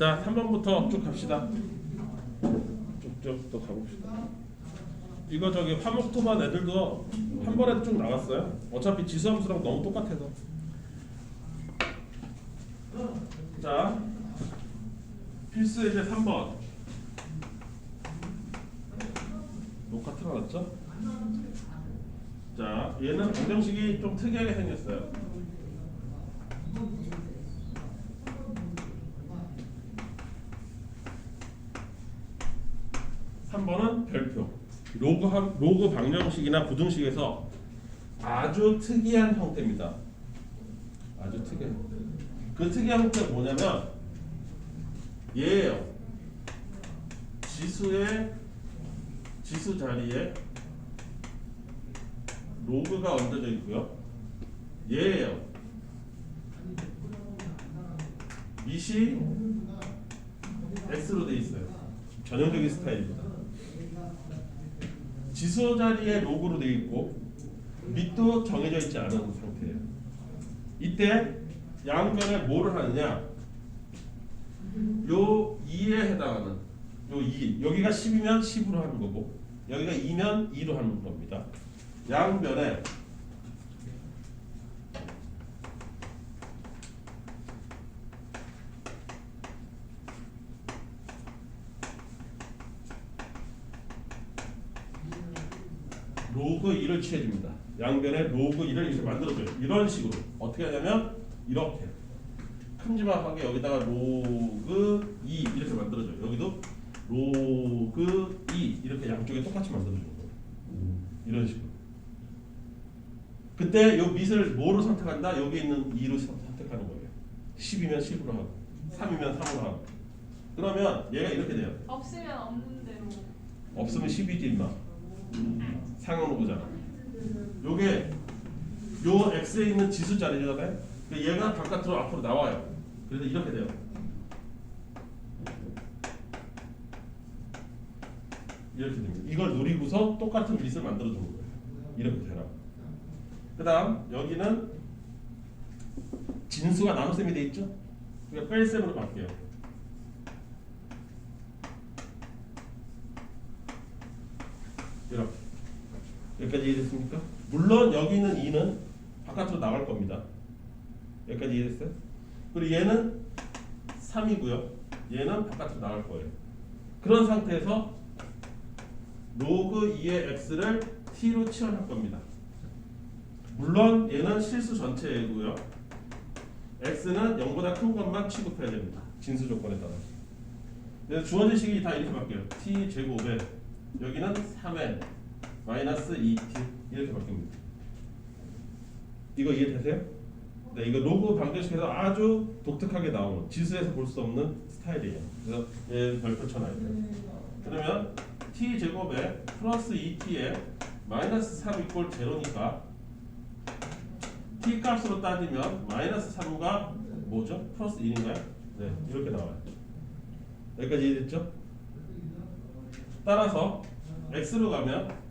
자, 3번부터 쭉 갑시다. 쭉쭉 또 가봅시다. 이거 저기 화목토반 애들도 한 번에 쭉 나왔어요. 어차피 지수함수랑 너무 똑같아서. 자, 필수 예제 3번. 녹화 틀어놨죠? 자, 얘는 방정식이 좀 특이하게 생겼어요. 한 번은 별표. 로그 방정식이나 부등식에서 아주 특이한 형태입니다. 아주 특이한 형태. 그 특이한 형태가 뭐냐면 얘예요. 지수 자리에 로그가 얹어져 있고요. 얘예요. 밑이 x로 돼 있어요. 전형적인 스타일입니다. 지수 자리에 로그로 돼 있고 밑도 정해져 있지 않은 상태예요. 이때 양변에 뭐를 하느냐? 요 2에 해당하는 요 2, 여기가 10이면 10으로 하는 거고 여기가 2면 2로 하는 겁니다. 양변에 로그 2를 취해줍니다. 양변에 로그 2를 이렇게 만들어줘요. 이런 식으로 어떻게 하냐면 이렇게 큼지막하게 여기다가 로그 2 이렇게 만들어줘요. 여기도 로그 2 이렇게 양쪽에 똑같이 만들어주는 거예요. 이런 식으로. 그때 요 밑을 뭐로 선택한다? 여기 있는 2로 선택하는 거예요. 10이면 10으로 하고 3이면 3으로 하고. 그러면 얘가 이렇게 돼요. 없으면 없는 대로. 없으면 10이지 임마. 상형으로 보잖아. 요게 요 x에 있는 지수 자리잖아요. 얘가 바깥으로 앞으로 나와요. 그래서 이렇게 돼요. 이렇게 됩니다. 이걸 노리고서 똑같은 밑을 만들어 주는 거예요. 이렇게 되라. 그다음 여기는 진수가 나눗셈이 돼 있죠. 그러니까 뺄셈으로 바뀌어요. 이렇게. 여기까지 이해됐습니까? 물론 여기 있는 2는 바깥으로 나갈 겁니다. 여기까지 이해됐어요? 그리고 얘는 3이고요. 얘는 바깥으로 나갈 거예요. 그런 상태에서 로그 2의 x를 t로 치환할 겁니다. 물론 얘는 실수 전체이고요. x는 0보다 큰 것만 취급해야 됩니다. 진수 조건에 따라서. 그래서 주어진 식이 다 이렇게 바뀌어요. t 제곱에 여기는 3에 마이너스 2t 이렇게 바뀝니다. 이거 이해되세요? 네, 이거 로그 방정식에서 아주 독특하게 나오는 지수에서 볼 수 없는 스타일이에요. 그래서 얘 별표 쳐놔야 돼요. 그러면 t 제곱에 플러스 2t에 마이너스 3 이꼴 제로니까 t 값으로 따지면 마이너스 3과 뭐죠? 플러스 1인가요? 네, 이렇게 나와요. 여기까지 이해됐죠? 따라서 x로 가면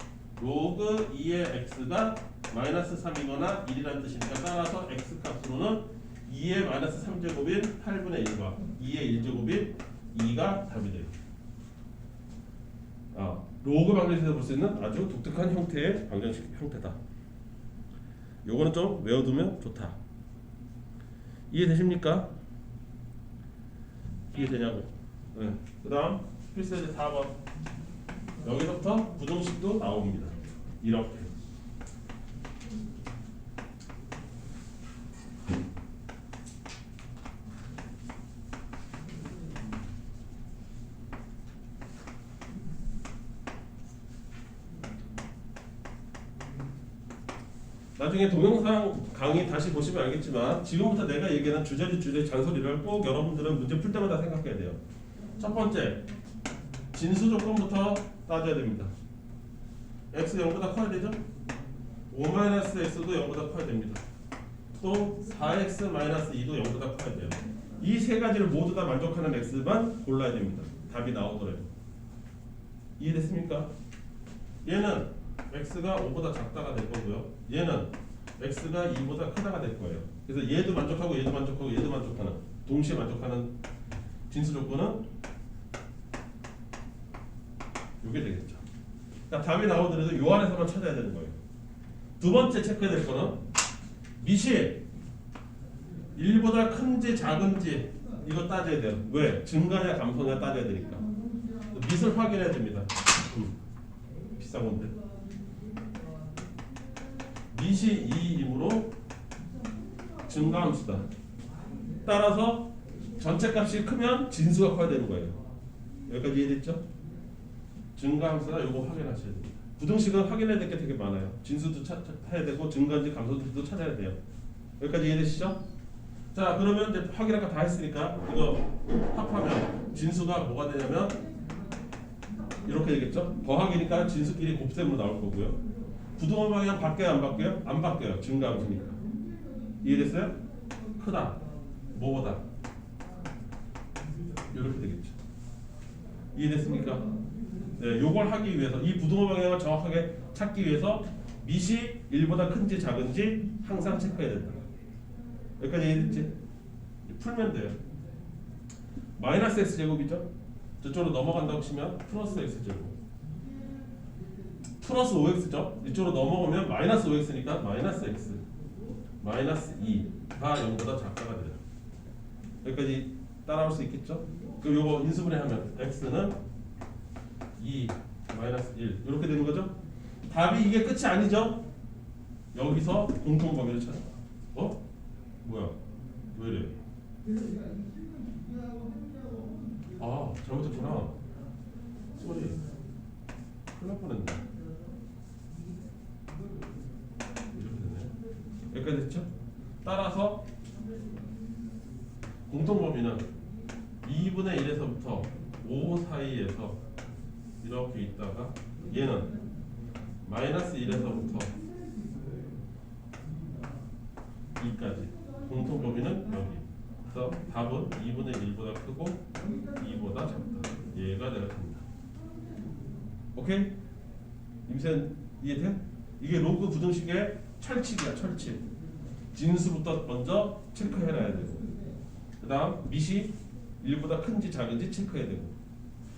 로그 2의 x가 마이너스 3이거나 1이라는 뜻이니까 따라서 x 값으로는 2의 마이너스 3제곱인 8분의 1과 2의 1제곱인 2가 답이 돼요. 로그 방정식에서 볼 수 있는 아주 독특한 형태의 방정식 형태다. 요거는 좀 외워두면 좋다. 이해되십니까? 이해되냐고. 네. 그 다음 필수 예제 4번. 여기서부터 부등식도 나옵니다. 이렇게. 나중에 동영상 강의 다시 보시면 알겠지만 지금부터 내가 얘기하는 주저리 잔소리를 꼭 여러분들은 문제 풀 때마다 생각해야 돼요. 첫 번째, 진수 조건부터 따져야 됩니다. x 0보다 커야 되죠? 5-x도 0보다 커야 됩니다. 또 4x-2도 0보다 커야 돼요. 이 세 가지를 모두 다 만족하는 x만 골라야 됩니다. 답이 나오더라도. 이해됐습니까? 얘는 x가 5보다 작다가 될 거고요. 얘는 x가 2보다 크다가 될 거예요. 그래서 얘도 만족하고 얘도 만족하고 얘도 만족하는 동시에 만족하는 진수 조건은 이게 되겠죠. 그러니까 답이 나오더라도 요 안에서만 찾아야 되는 거예요. 두 번째 체크해야 될 거는 미시 1보다 큰지 작은지 이거 따져야 돼요. 왜? 증가냐 감소냐 따져야 되니까. 밑을 확인해야 됩니다. 비싼 건데. 밑이 2이므로 증가함수다. 따라서 전체 값이 크면 진수가 커야 되는 거예요. 여기까지 이해됐죠? 증가함수다. 이거 확인하셔야 됩니다. 부등식은 확인해야 될 게 되게 많아요. 진수도 찾아야 되고 증가인지 감소인지도 찾아야 돼요. 여기까지 이해되시죠? 자, 그러면 이제 확인할 거 다 했으니까 이거 합하면 진수가 뭐가 되냐면 이렇게 되겠죠? 더하기니까 진수끼리 곱셈으로 나올 거고요. 부등호 방향 바뀌어요? 안 바뀌어요? 안 바뀌어요. 증가함수니까. 이해됐어요? 크다. 뭐보다? 이렇게 되겠죠. 이해됐습니까? 네, 요걸 하기 위해서 이 부등호 방향을 정확하게 찾기 위해서 밑이 1보다 큰지 작은지 항상 체크해야 된다. 여기까지 이해됐지? 풀면 돼요. 마이너스 x제곱이죠? 저쪽으로 넘어간다고 치면 플러스 x제곱 플러스 5x죠? 이쪽으로 넘어오면 마이너스 5x니까 마이너스 x 마이너스 2가 0보다 작다가 돼요. 여기까지 따라올 수 있겠죠? 그럼 요거 인수분해하면 x는 2 마이너스 1 이렇게 되는 거죠? 답이 이게 끝이 아니죠? 여기서 공통범위를 찾아. 어? 뭐야? 왜 이래? 아, 잘못했구나. 쏘리. 큰일 날 뻔했네. 이렇게 되네. 여기까지 됐죠? 따라서 공통범위는 2분의 1에서부터 5 사이에서 이렇게 있다가 얘는 마이너스 1에서부터 2까지 공통범위는 여기. 그래서 답은 2분의 1보다 크고 2보다 작다. 얘가 내가 됩니다. 오케이? 임센 이해돼? 이게 로그 부등식의 철칙이야. 철칙. 진수부터 먼저 체크해놔야 되고 그 다음 밑이 1보다 큰지 작은지 체크해야 되고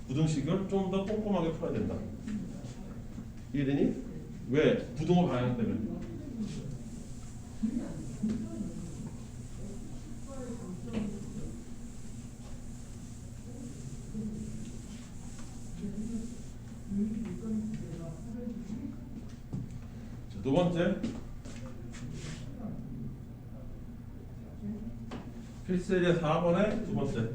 부등식을 좀 더 꼼꼼하게 풀어야 된다. 이해되니? 왜? 부등호 방향 때문에. 자, 두 번째 필수예제 4번의 두 번째.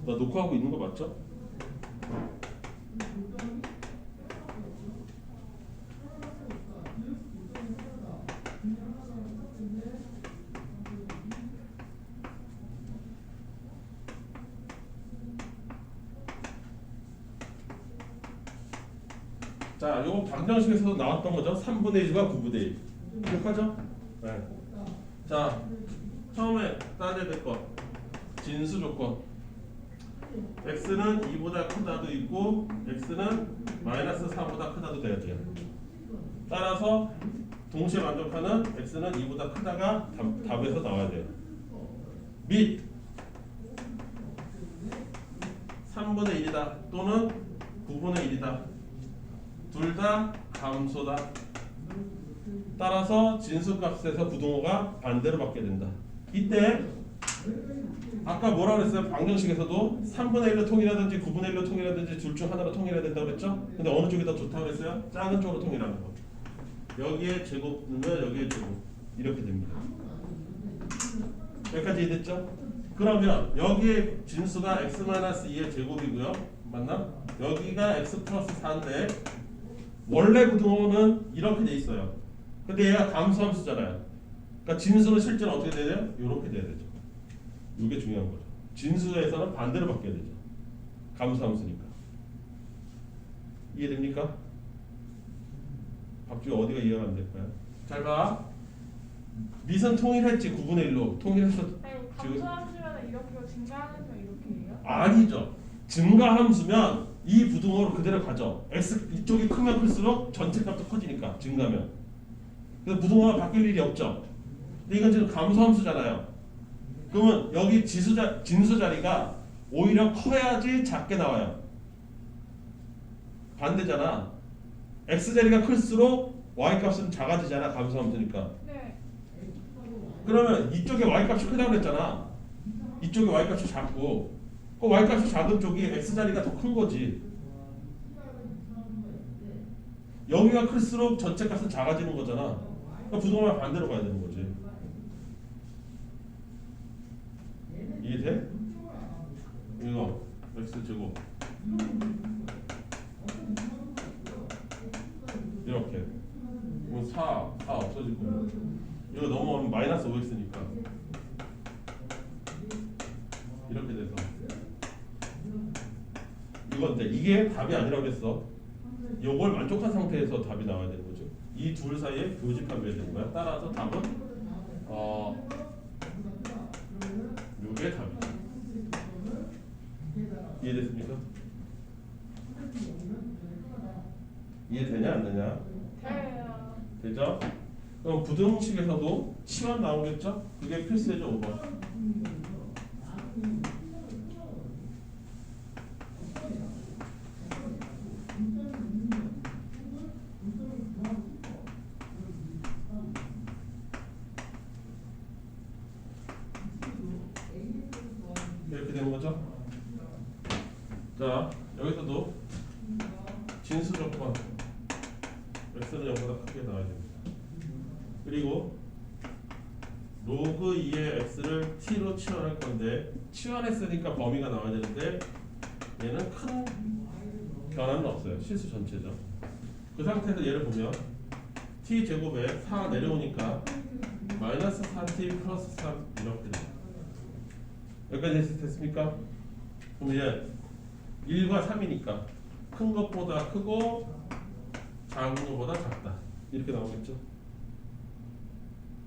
나 녹화하고 있는 거 맞죠? 자, 요거 방정식에서도 나왔던 거죠. 3분의 1과 9분의 1. 기억하죠? 네. 자, 처음에 따져야 될 거. 진수 조건. x는 2보다 크다도 있고 x는 마이너스 4보다 크다도 돼야 돼요. 따라서 동시에 만족하는 x는 2보다 크다가 답에서 나와야 돼요. 및 3분의 1이다 또는 9분의 1이다. 둘 다 감소다. 따라서 진수값에서 부등호가 반대로 받게 된다. 이때 아까 뭐라 그랬어요? 방정식에서도 3분의 1로 통일하든지 9분의 1로 통일하든지 둘 중 하나로 통일해야 된다고 그랬죠? 근데 어느 쪽이 더 좋다고 그랬어요? 작은 쪽으로 통일하는 거. 여기에 제곱 넣으면 여기에 제곱 이렇게 됩니다. 여기까지 이해됐죠? 그러면 여기에 진수가 x-2의 제곱이고요. 맞나? 여기가 x 플러스 4인데 원래 부등호는 이렇게 돼 있어요. 근데 얘가 감소함수잖아요. 그러니까 진수는 실제로 어떻게 돼야 돼요? 이렇게 돼야 되죠. 이게 중요한 거죠. 진수에서는 반대로 바뀌어야 되죠. 감소함수니까. 이해됩니까? 밥주가 어디가 이해가 안 될까요? 잘 봐. 밑은 통일했지. 9분의 1로 통일해서. 감소함수면 이렇게 증가함수면 이렇게 해요? 아니죠. 증가함수면 이 부등호로 그대로 가죠. x 이쪽이 크면 클수록 전체 값도 커지니까 증가면. 그래서 부등호가 바뀔 일이 없죠. 근데 이건 지금 감소함수잖아요. 그러면 여기 진수 자리가 오히려 커야지 작게 나와요. 반대잖아. x 자리가 클수록 y 값은 작아지잖아. 감소하면 되니까. 네. 그러면 이쪽에 y 값이 크다고 그랬잖아. 이쪽에 y 값이 작고 그 y 값이 작은 쪽이 x 자리가 더 큰 거지. 여기가 클수록 전체 값은 작아지는 거잖아. 그러니까 부동말 반대로 가야 되는 거지. 이해돼? 이거 x 제곱 이렇게 뭐 4 없어질 거고 이거 넘어가면 마이너스 5x니까 이렇게 돼서 이건데 이게 답이 아니라고 그랬어. 요걸 만족한 상태에서 답이 나와야 되는 거죠. 이 둘 사이에 교집합해야 되는 거야. 따라서 답은 요게 답이죠. 이해됐습니까? 이해되냐 안 되냐? 돼요. 되죠? 그럼 부등식에서도 치환 나오겠죠? 그게 필수죠. 5번. 이렇게 되는 거죠? 자, 여기서도 진수 조건 x는 0보다 크게 나와야 됩니다. 그리고 로그 2의 x를 t로 치환할 건데 치환했으니까 범위가 나와야 되는데 얘는 큰 변화는 없어요. 실수 전체죠. 그 상태에서 얘를 보면 t 제곱에 4 내려오니까 마이너스 4t 플러스 3 이렇게 됩니다. 여기까지 됐습니까? 그럼 얘 1과 3이니까 큰 것보다 크고 작은 것보다 작다 이렇게 나오겠죠?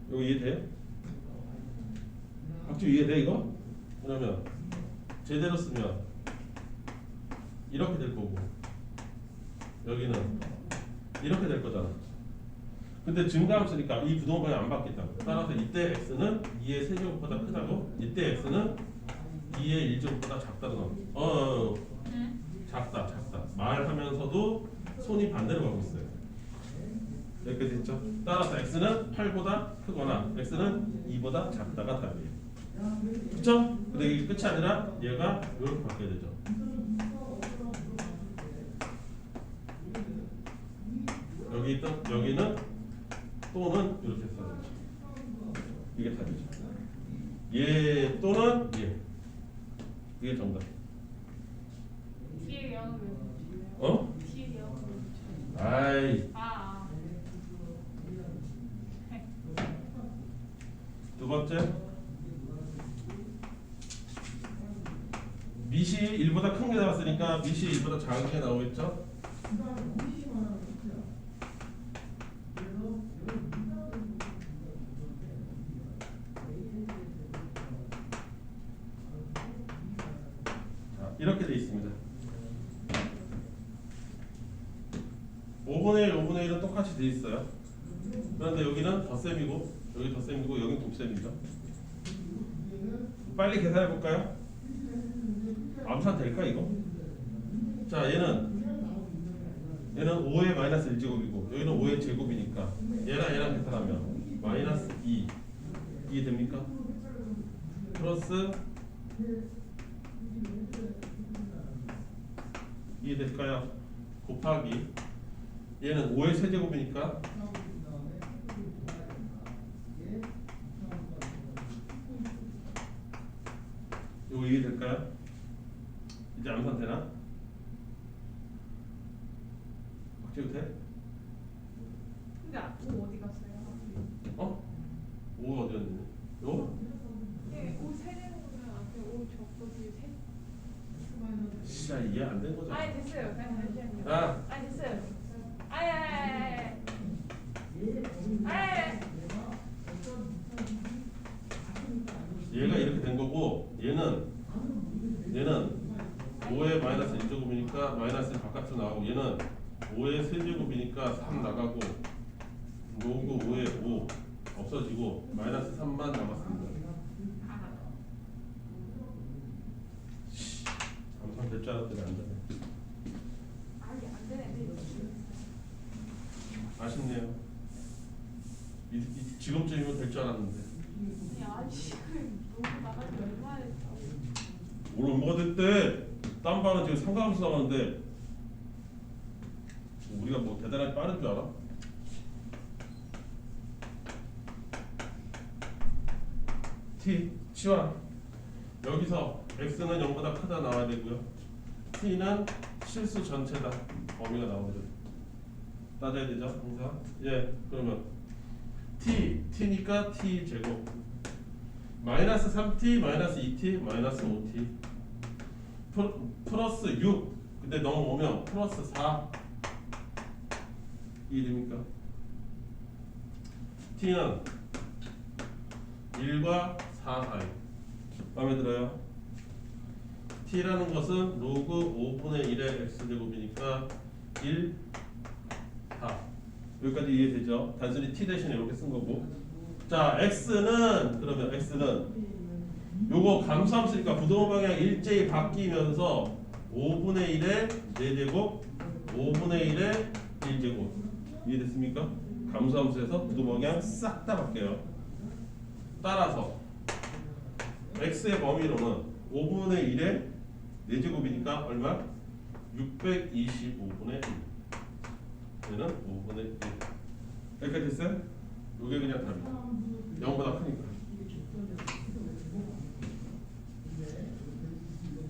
이거 이해돼요? 박주 이해돼 이거? 그러면 제대로 쓰면 이렇게 될 거고 여기는 이렇게 될 거잖아. 근데 증가함수니까 이 부동반이 안 바뀌었다고. 따라서 이때 x는 2의 세제곱보다 크다고, 이때 x는 2의 1제곱보다 작다고 나와. 작다. 말하면서도 손이 반대로 가고 있어요. 여기까지 됐죠? 따라서 x는 8보다 크거나 x는 2보다 작다가 답이에요. 그쵸? 근데 이게 끝이 아니라 얘가 이렇게 바뀌어야 되죠. 여기는 또는 이렇게 써야 되죠. 이게 답이죠. 얘 또는 얘. 이게 정답. 뒤에 0을 왜 붙여요? 어? 뒤에 0을 왜 붙여요? 아이. 두 번째. 밑이 1보다 큰 게 나왔으니까 밑이 1보다 작은 게 나오겠죠? 자, 이렇게 돼 있습니다. 5분의 1, 5분의 1은 똑같이 돼 있어요. 그런데 여기는 덧셈이고 여기 덧셈이고 여기 곱셈이죠. 빨리 계산해 볼까요? 암산 될까 이거? 자, 얘는 5의 마이너스 1제곱이고 여기는 5의 제곱이니까 얘랑 계산하면 마이너스 2 됩니까? 플러스 2 될까요? 곱하기 얘는 5의 세제곱이니까 이거 이해될까요? 이제 암산 되나? 박재우 돼? 근데 5 어디 갔어요? 어? 5가 어디였니? 요? 네, 5 세제곱이면 앞에 5 적고 뒤에 세. 진짜 이해 안 된 거잖아. 아니 됐어요. 그냥 잠시만요. 아. 아니 됐어요. 아예. 얘가 이렇게 된 거고 얘는 5의 마이너스 1제곱이니까 마이너스 바깥으로 나오고 얘는 5의 세제곱이니까 3 나가고 로그 5의 5 없어지고 마이너스 3만 남았습니다. 될 줄 알았는데. 아니 지금 너무 나가지 얼마 했다고. 오늘 뭐가 됐대? 딴바는 지금 상가함수 나가는데 우리가 뭐 대단하게 빠른 줄 알아? t 치환 여기서 x는 0보다 크다 나와야 되고요. t는 실수 전체다 범위가 나오거든. 따져야 되죠 항상. 예 그러면 t니까 t 제곱 마이너스 3t 마이너스 2t 마이너스 5t 플러스 6 근데 넘어오면 플러스 4 이 됩니까? t는 1과 4 사이 마음에 들어요? t라는 것은 로그 5분의 1의 x제곱이니까 1, 4 여기까지 이해되죠? 단순히 t 대신에 이렇게 쓴 거고. 자 x는 그러면 x는 요거 감수함수니까 부동호 방향 일제히 바뀌면서 5분의 1의 4제곱 5분의 1의 1제곱 이해됐습니까? 감수함수에서 부동호 방향 싹 다 바뀌어요. 따라서 x의 범위로는 5분의 1의 4제곱이니까 얼마? 625분의 1 얘는 5분의 1 여기까지 됐어요? 요게 그냥 답이다. 0보다 크니까.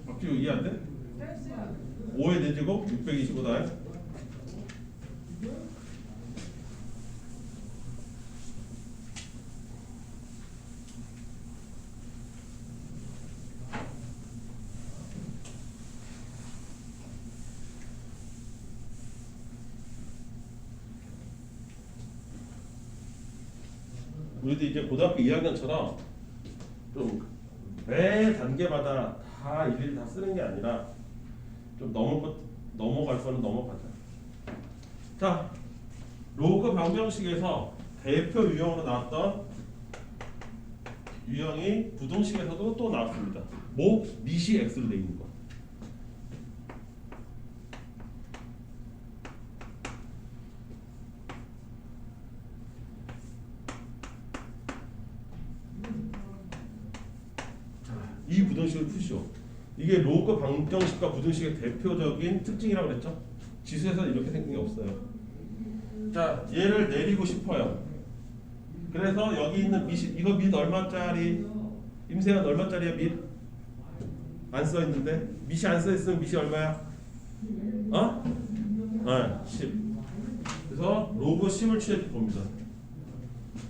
박지우 이해 안 돼? 됐어요. 5의 4제곱 625다. 우리도 이제 고등학교 2학년처럼 좀 매 단계마다 다 일일이 다 쓰는 게 아니라 좀 넘어갈 거는 넘어가자. 자, 로그 방정식에서 대표 유형으로 나왔던 유형이 부동식에서도 또 나왔습니다. 뭐? 밑이 x로 돼 있는 거. 이 부등식을 푸시오. 이게 로그 방정식과 부등식의 대표적인 특징이라고 그랬죠? 지수에서는 이렇게 생긴 게 없어요. 자, 얘를 내리고 싶어요. 그래서 여기 있는 밑이 이거 밑 얼마짜리? 임세현 얼마짜리야 밑? 안 써 있는데 밑이 안 써 있으면 밑이 얼마야? 어? 네, 10. 그래서 로그 10을 취해 봅니다.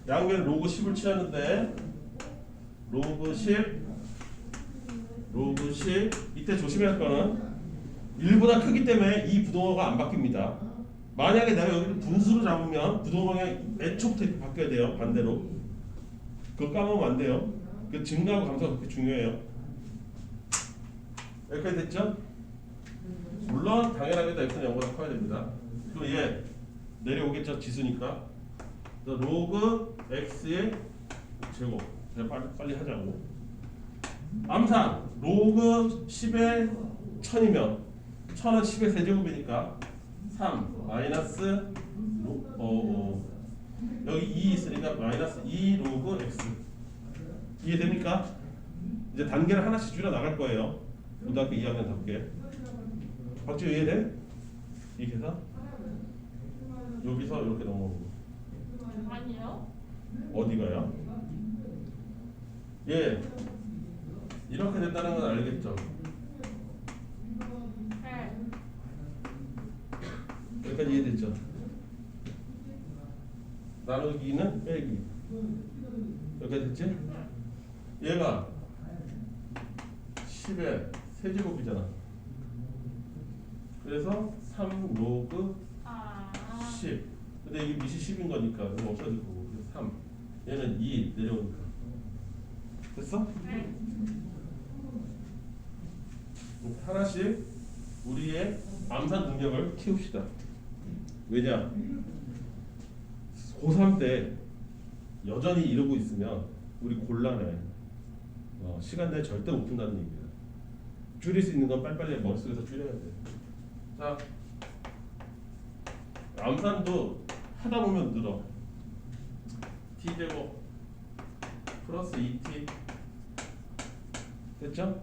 양변 로그 10을 취하는데 로그 10 로그 10 이때 조심해야 할 거는 1보다 크기 때문에 이 부동호가 안 바뀝니다. 만약에 내가 여기를 분수로 잡으면 부동호 방향이 애초부터 이렇게 바뀌어야 돼요. 반대로. 그거 까먹으면 안 돼요. 그 증가하고 감소가 그렇게 중요해요. 여기까지 됐죠? 물론 당연하게도 x는 0보다 커야 됩니다. 그럼 얘 내려오겠죠? 지수니까. 로그 x의 제곱. 그냥 빨리 하자고. 암산 로그 10의 1000이면 1000은 10의 세제곱이니까 3 마이너스 여기 2 있으니까 마이너스 2 로그 x 이해됩니까? 이제 단계를 하나씩 줄여 나갈 거예요. 고등학교 2학년답게. 박지우 이해돼? 이 계산? 여기서 이렇게 넘어오고 아니요. 어디가요? 예 이렇게 됐다는 건 알겠죠? 네. 여기까지 이해됐죠? 나누기는 빼기 여기까지 됐지? 얘가 10의 세제곱이잖아. 그래서 3 로그 10 근데 이게 밑이 10인 거니까 이거 없어질 거고 3 얘는 2 내려오니까 됐어? 네. 하나씩 우리의 암산 능력을 키웁시다. 왜냐? 고3 때 여전히 이러고 있으면 우리 곤란해. 시간 내에 절대 못 푼다는 얘기야. 줄일 수 있는 건 빨리빨리 머릿속에서 줄여야 돼. 자, 암산도 하다 보면 늘어. t제곱 플러스 2t 됐죠?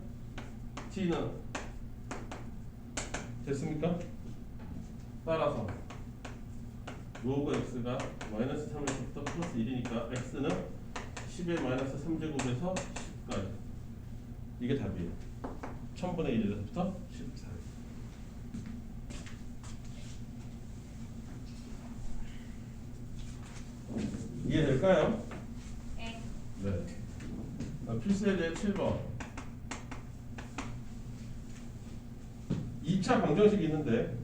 t는 됐습니까? 따라서 로그 x가 마이너스 3에서부터 플러스 1이니까 x는 10의 마이너스 3제곱에서 10까지 이게 답이에요. 1000분의 1에서부터 14. 이해될까요? 네. 네. 필수에 대해 7번. 2차 방정식이 있는데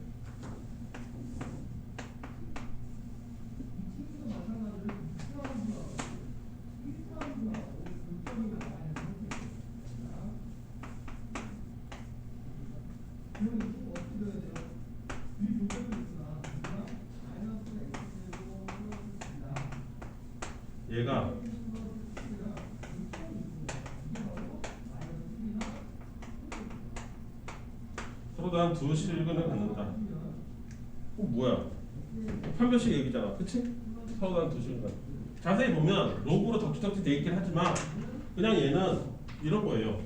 얘가 서로 다른 두 실근을 갖는다. 뭐야? 판별식 얘기잖아, 그치? 서로 다른 두 실근. 자세히 보면 로그로 덕지덕지 돼 있긴 하지만 그냥 얘는 이런 거예요.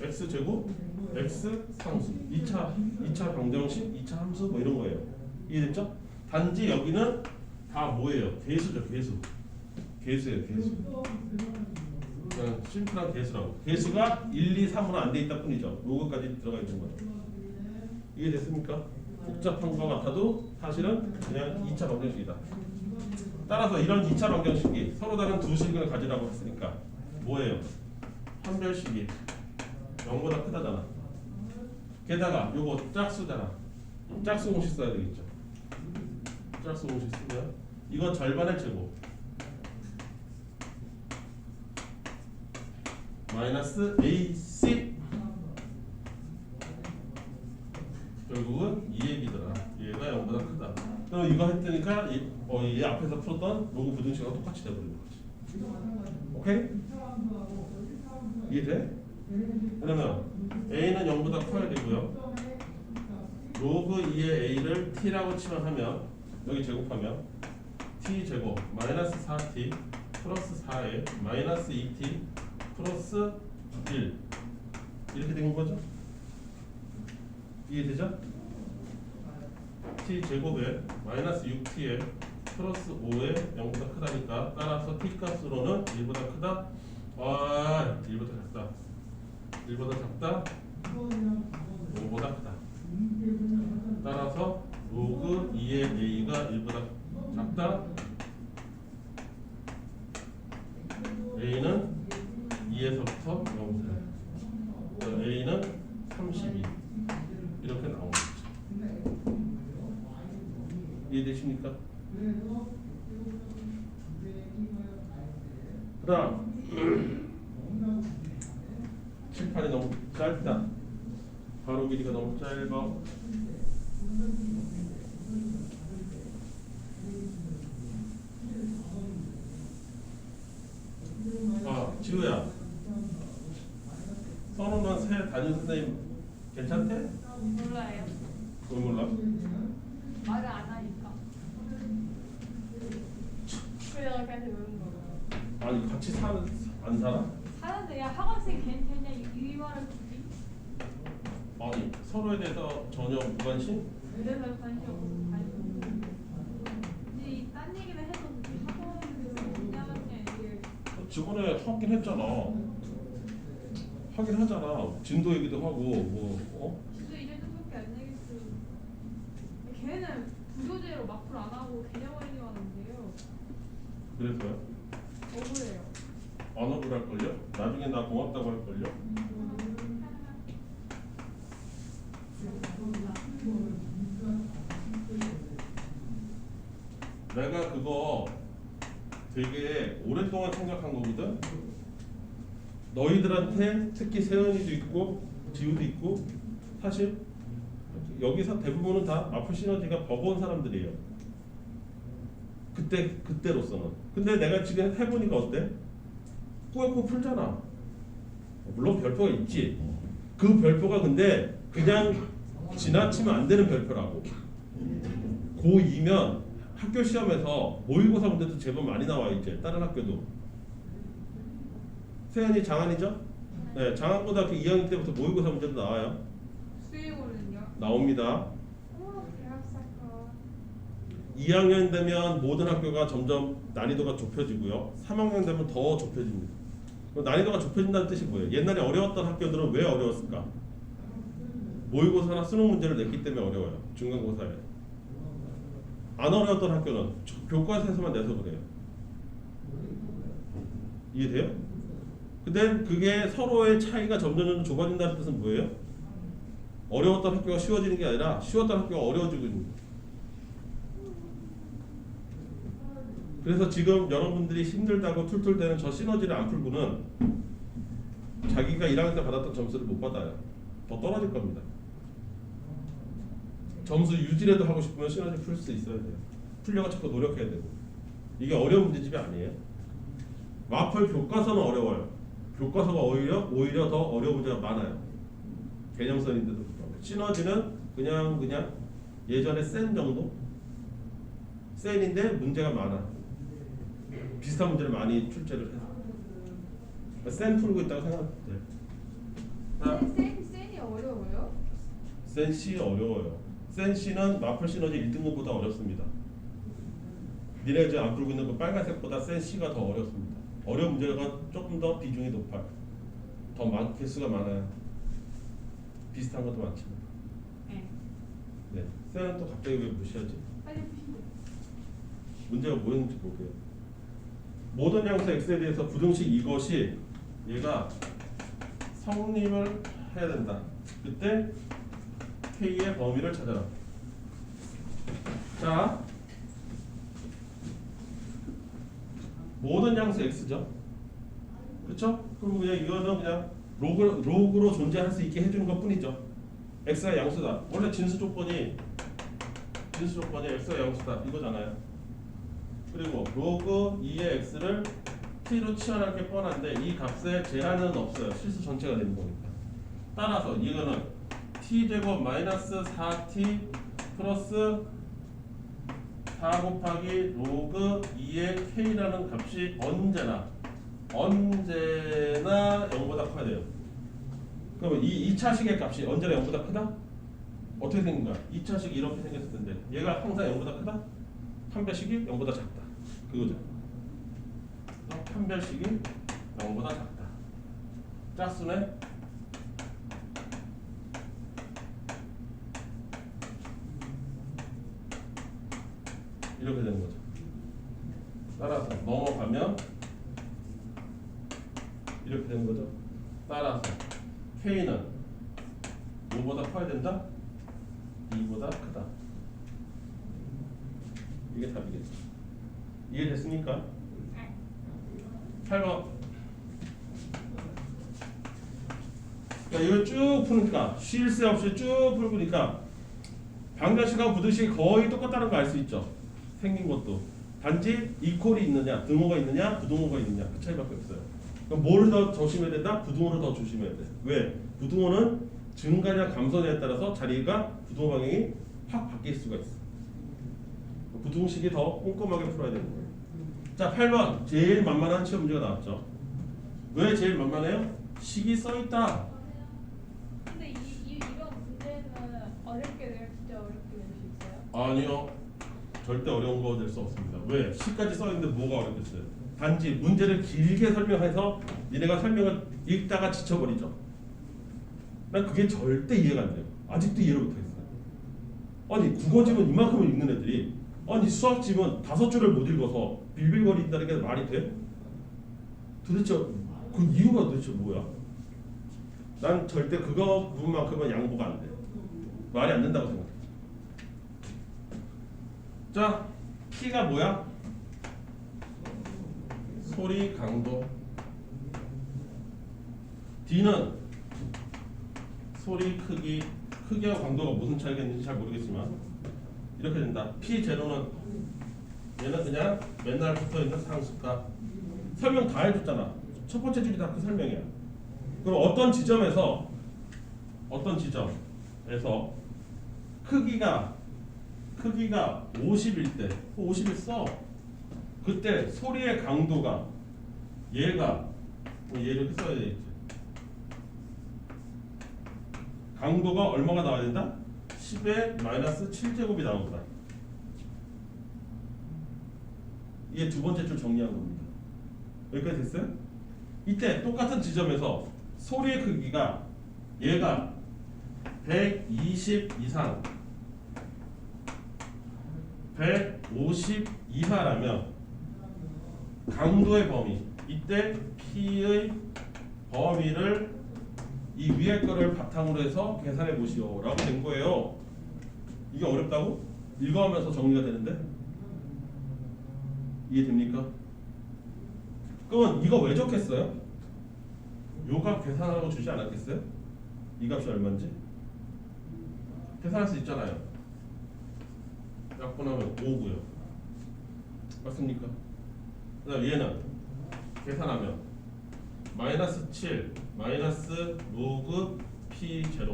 x 제곱, x 상수, 2차 방정식, 2차 함수 뭐 이런 거예요. 이해됐죠? 단지 여기는 다 뭐예요? 개수죠, 개수. 개수예요, 개수. 그냥 심플한 개수라고. 개수가 1, 2, 3으로 안 돼 있다 뿐이죠. 로그까지 들어가 있는 거죠. 이해됐습니까? 복잡한 것 같아도 사실은 그냥 2차 방정식이다. 따라서 이런 2차 방정식이 서로 다른 두 식을 가지라고 했으니까 뭐예요? 판별식이 0보다 크다잖아. 게다가 요거 짝수잖아. 짝수 공식 써야 되겠죠. 짝수 공식 쓰면 이건 절반의 제곱 마이너스 AC 결국은 2의 b더라. 얘가 0보다 크다. 그럼 이거 했으니까 얘 앞에서 풀었던 로그 부등식하고 똑같이 돼버리는 거지. 오케이? 이해돼? 그러면 a는 0보다 커야 되고요. 로그 2의 a를 t라고 치환하면 여기 제곱하면 t 제곱 마이너스 4t 플러스 4에 마이너스 2t 플러스 1 이렇게 된 거죠? 이해되죠? t 제곱에 마이너스 6t에 플러스 5에 0보다 크다니까 따라서 t 값으로는 1보다 크다. 1보다 작다. 1보다 작다. 5보다 크다. 따라서 로그 2의 a가 1보다 작다. a는 2에서부터 0. a는 32. 이렇게 나오는 거죠. 이해되십니까? 그 다음 칠판이 너무 짧다. 가로 길이가 너무 짧아. 지우야, 선우는 새 담임 선생님 괜찮대? 몰라요. 왜 몰라? 말을 안 하니까. 그래서 걔한테 외운 거야. 아니 같이 안 살아? 사는데 야 학원생 괜찮냐 이 말을 굳이? 아니 서로에 대해서 전혀 무관심? 그래서 관심 없고 관심 없고. 근데 딴 얘기는 해도 학원에서 그냥 이게. 저번에 하긴 했잖아. 하긴 하잖아. 진도 얘기도 하고 뭐 진도 이 정도밖에 안 되겠어. 걔는 구조제로 마플 안 하고 개념 알려 하는데요. 그래서요? 억울해요. 안 억울할걸요? 나중에 나 고맙다고 할걸요? 내가 그거 되게 오랫동안 생각한 거거든. 너희들한테 특히 세은이도 있고 지우도 있고 사실 여기서 대부분은 다 마플 시너지가 버거운 사람들이에요. 그때로서는. 근데 내가 지금 해보니까 어때? 꾸역꾸역 풀잖아. 물론 별표가 있지. 그 별표가 근데 그냥 지나치면 안 되는 별표라고. 고2면 학교 시험에서 모의고사 문제도 제법 많이 나와 이제 다른 학교도. 세연이 장안이죠? 네, 장안고등학교 2학년 때부터 모의고사 문제도 나와요. 수의고는요? 나옵니다. 대학 사건. 2학년 되면 모든 학교가 점점 난이도가 좁혀지고요. 3학년 되면 더 좁혀집니다. 그럼 난이도가 좁혀진다는 뜻이 뭐예요? 옛날에 어려웠던 학교들은 왜 어려웠을까? 모의고사나 수능 문제를 냈기 때문에 어려워요. 중간고사에. 안 어려웠던 학교는 교과서에서만 내서 그래요. 이해돼요? 근데 그게 서로의 차이가 점점 좁아진다는 뜻은 뭐예요? 어려웠던 학교가 쉬워지는 게 아니라 쉬웠던 학교가 어려워지고 있는 거예요. 그래서 지금 여러분들이 힘들다고 툴툴대는 저 시너지를 안 풀고는 자기가 1학년 때 받았던 점수를 못 받아요. 더 떨어질 겁니다. 점수 유지라도 하고 싶으면 시너지 풀 수 있어야 돼요. 풀려고 자꾸 노력해야 되고. 이게 어려운 문제집이 아니에요. 마플 교과서는 어려워요. 교과서가 오히려 더 어려운 문제가 많아요. 개념선인데도 불구하고. 시너지는 그냥 예전에 센 정도? 센인데 문제가 많아. 비슷한 문제를 많이 출제를 해서. 센 풀고 있다고 생각해요. 센이 어려워요? 센 C 어려워요. 센 C는 마플 시너지 1등급보다 어렵습니다. 니네 이제 안 풀고 있는 그 빨간색보다 센 C가 더 어렵습니다. 어려운 문제가 조금 더 비중이 높아요. 더 개수가 많아요. 비슷한 것도 많지만. 네. 센은 또 갑자기 왜 무시하지? 빨리 푸시죠. 문제가 뭐였는지 볼게요. 모든 양수 x에 대해서 부등식 이것이 얘가 성립을 해야 된다. 그때 k의 범위를 찾아라. 자, 모든 양수 x죠. 그렇죠? 그럼 그냥 이거는 그냥 로그로 존재할 수 있게 해주는 것뿐이죠. x가 양수다. 원래 진수 조건이 x가 양수다 이거잖아요. 그리고 로그 2의 x를 t로 치환할 게 뻔한데 이 값에 제한은 없어요. 실수 전체가 되는 거니까. 따라서 이거는 t제곱 마이너스 4t 플러스 4 곱하기 로그 2의 k라는 값이 언제나 0보다 커야 돼요. 그러면 이 2차식의 값이 언제나 0보다 크다? 어떻게 생긴 거야? 2차식이 이렇게 생겼을 텐데 얘가 항상 0보다 크다? 판별식이 0보다 작다. 그거죠. 판별식이 0보다 작다. 짝수네? 이렇게 되는 거죠. 따라서 넘어가면 이렇게 되는 거죠. 따라서 K는 5보다 커야 된다? 2보다 크다. 이게 답이겠죠. 이해됐습니까? 8번. 이걸 쭉 푸니까 쉴 새 없이 쭉 풀고니까 방정식하고 부등식이 거의 똑같다는 거 알 수 있죠. 생긴 것도. 단지 이퀄이 있느냐, 등호가 있느냐, 부등호가 있느냐 그 차이밖에 없어요. 그럼 뭐를 더 조심해야 된다? 부등호를 더 조심해야 돼. 왜? 부등호는 증가냐 감소냐에 따라서 자리가 부등호 방향이 확 바뀔 수가 있어. 부등식이 더 꼼꼼하게 풀어야 되는 거예요. 자, 8번 제일 만만한 시험 문제가 나왔죠. 왜 제일 만만해요? 식이 써있다. 근데 이런 문제는 어렵게 낼 진짜 어렵게 낼 수 있어요? 아니요. 절대 어려운 거 낼 수 없습니다. 왜? 시까지 써있는데 뭐가 어렵겠어요? 단지 문제를 길게 설명해서 니네가 설명을 읽다가 지쳐버리죠. 난 그게 절대 이해가 안 돼요. 아직도 이해를 못하겠어요. 아니 국어집은 이만큼을 읽는 애들이 아니 수학집은 5줄을 못 읽어서 빌빌거린다는 게 말이 돼? 도대체 그 이유가 도대체 뭐야? 난 절대 그거 부분만큼은 양보가 안 돼. 말이 안 된다고 생각해. 자, T가 뭐야? 소리 강도. D는 소리 크기. 크기와 강도가 무슨 차이가 있는지 잘 모르겠지만 이렇게 된다. P0는 얘는 그냥 맨날 붙어있는 상수값. 설명 다 해줬잖아. 첫 번째 줄이 다 그 설명이야. 그럼 어떤 지점에서 크기가 50일 때 50일 써. 그때 소리의 강도가 얘가 얘를 써야 되겠지. 강도가 얼마가 나와야 된다? 10의 마이너스 7제곱이 나온다. 이게 두 번째 줄 정리한 겁니다. 여기까지 됐어요? 이때 똑같은 지점에서 소리의 크기가 얘가 120 이상 150 이하라면 강도의 범위, 이때 P의 범위를 이 위에 거를 바탕으로 해서 계산해 보시오 라고 된 거예요. 이게 어렵다고? 읽어가면서 정리가 되는데? 이해됩니까? 그러면 이거 왜 적겠어요? 요 값 계산하라고 주지 않았겠어요? 이 값이 얼마인지? 계산할 수 있잖아요. 약분하면 5고요. 맞습니까? 그 다음 얘는 계산하면 마이너스 7 마이너스 로그 P 제로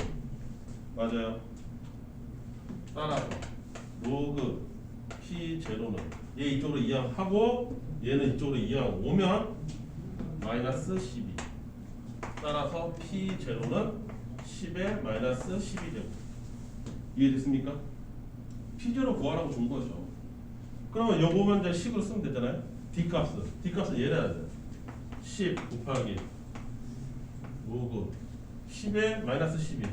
맞아요. 따라서 로그 P 제로는 얘 이쪽으로 이항하고 얘는 이쪽으로 이항 오면 마이너스 12. 따라서 P 제로는 10의 마이너스 12제곱. 이해됐습니까? P 제로 구하라고 준 거죠. 그러면 요거 보면 이제 식으로 쓰면 되잖아요. D값은 얘래야 돼. 10 곱하기 로그 10의 마이너스 12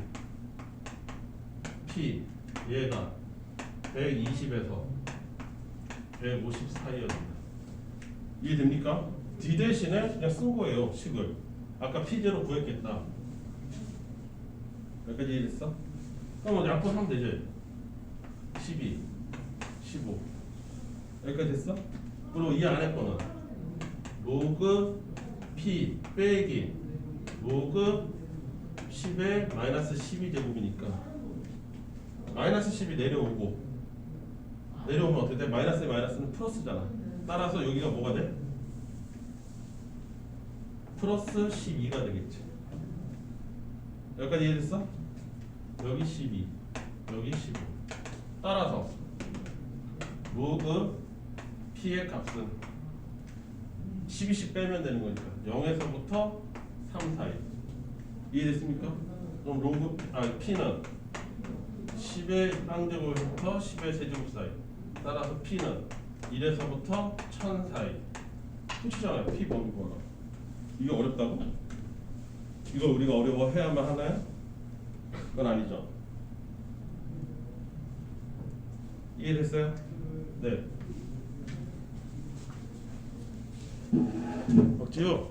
P 얘가 120에서 150 사이였습니다. 이해됩니까? D 대신에 그냥 쓴 거예요. 식을 아까 P0 구했겠다. 여기까지 이해됐어? 그럼 약분하면 되지. 12 15 여기까지 됐어? 그리고 이 안에 거는 로그 P 빼기 로그 10의 마이너스 12제곱이니까 마이너스 10이 내려오고 내려오면 어떻게 돼? 마이너스에 마이너스는 플러스잖아. 따라서 여기가 뭐가 돼? 플러스 12가 되겠지. 여기까지 이해됐어? 여기 12 여기 15 따라서 로그 P의 값은 12씩 빼면 되는 거니까 0에서부터 3 사이. 이해됐습니까? 그럼 로그 P는 10의 항제곱에서부터 10의 세제곱 사이. 따라서 P는 1에서부터 1000 사이. 끝이잖아요. P 범위 구하라. 이게 어렵다고? 이거 우리가 어려워해야만 하나요? 그건 아니죠. 이해됐어요? 네. 박지우